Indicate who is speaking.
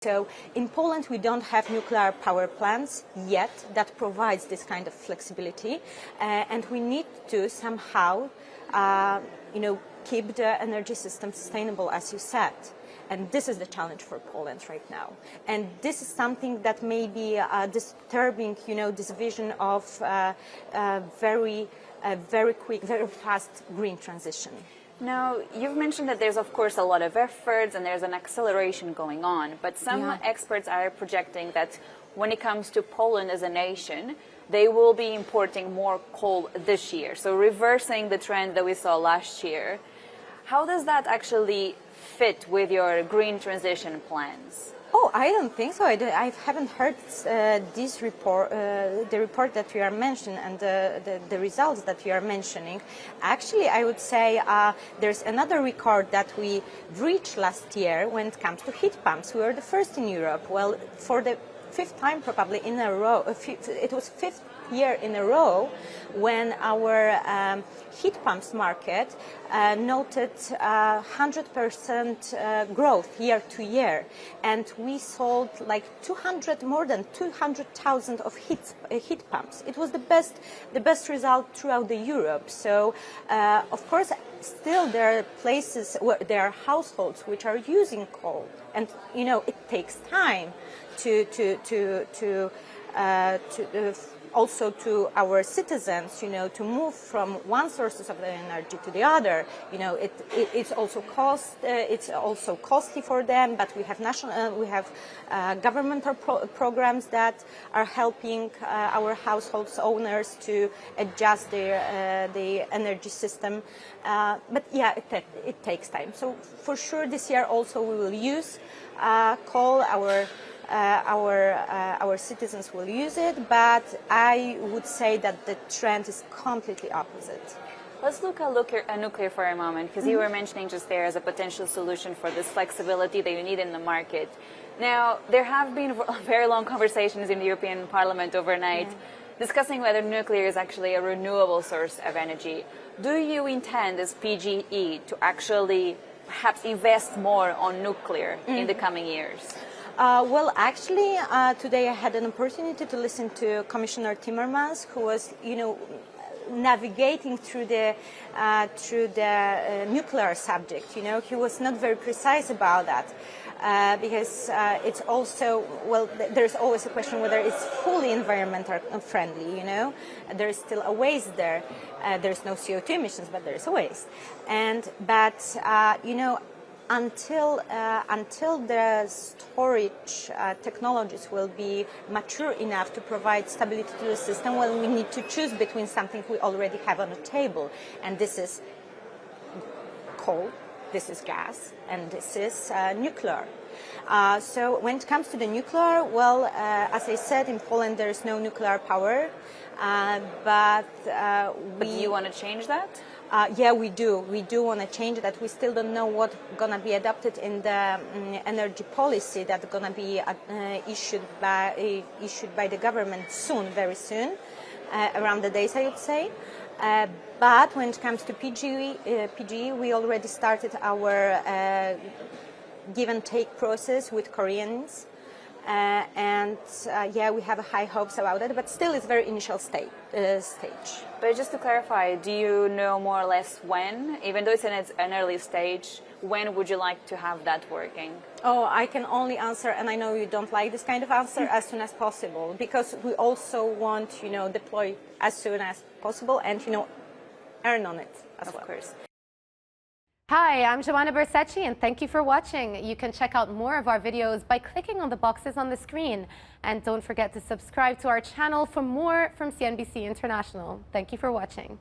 Speaker 1: So in Poland, we don't have nuclear power plants yet that provides this kind of flexibility, and we need to somehow, keep the energy system sustainable, as you said. And this is the challenge for Poland right now. And this is something that may be disturbing, this vision of very quick, very fast green transition.
Speaker 2: Now, you've mentioned that there's, of course, a lot of efforts and there's an acceleration going on, but some experts are projecting that when it comes to Poland as a nation, they will be importing more coal this year, so reversing the trend that we saw last year. How does that actually fit with your green transition plans?
Speaker 1: Oh, I don't think so. I haven't heard this report, the report that you are mentioning and the results that you are mentioning. Actually, I would say there's another record that we reached last year when it comes to heat pumps. We were the first in Europe. Well, for the fifth time probably in a row, it was fifth year in a row when our heat pumps market noted 100% growth year to year, and we sold like more than 200,000 of heat pumps. It was the best result throughout the Europe. So of course still there are places where there are households which are using coal, and it takes time to also to our citizens, to move from one sources of the energy to the other. It's also costly for them. But we have governmental programs that are helping our households owners to adjust the energy system. But yeah, it takes time. So for sure, this year also we will use coal. Our citizens will use it, but I would say that the trend is completely opposite.
Speaker 2: Let's look at nuclear for a moment, because you were mentioning just there as a potential solution for this flexibility that you need in the market. Now, there have been very long conversations in the European Parliament overnight discussing whether nuclear is actually a renewable source of energy. Do you intend, as PGE, to actually perhaps invest more on nuclear in the coming years?
Speaker 1: Well, actually, today I had an opportunity to listen to Commissioner Timmermans, who was, navigating through the nuclear subject. He was not very precise about that, because it's also, well, there's always a question whether it's fully environmental friendly. There is still a waste there. There's no CO2 emissions, but there is a waste. Until the storage technologies will be mature enough to provide stability to the system, well, we need to choose between something we already have on the table, and this is coal, this is gas, and this is nuclear. So when it comes to the nuclear, well, as I said, in Poland there is no nuclear power, but
Speaker 2: do you want to change that?
Speaker 1: Yeah, we do. We do want to change that. We still don't know what's going to be adopted in the energy policy that's going to be issued by the government soon, very soon, around the days, I would say. But when it comes to PGE, we already started our give and take process with Koreans. Yeah, we have high hopes about it, but still it's very initial stage.
Speaker 2: But just to clarify, do you know more or less when, even though it's in an early stage, when would you like to have that working?
Speaker 1: Oh, I can only answer, and I know you don't like this kind of answer, as soon as possible, because we also want, deploy as soon as possible and, earn on it as well.
Speaker 2: Of course.
Speaker 3: Hi, I'm Wanda Buk, and thank you for watching. You can check out more of our videos by clicking on the boxes on the screen. And don't forget to subscribe to our channel for more from CNBC International. Thank you for watching.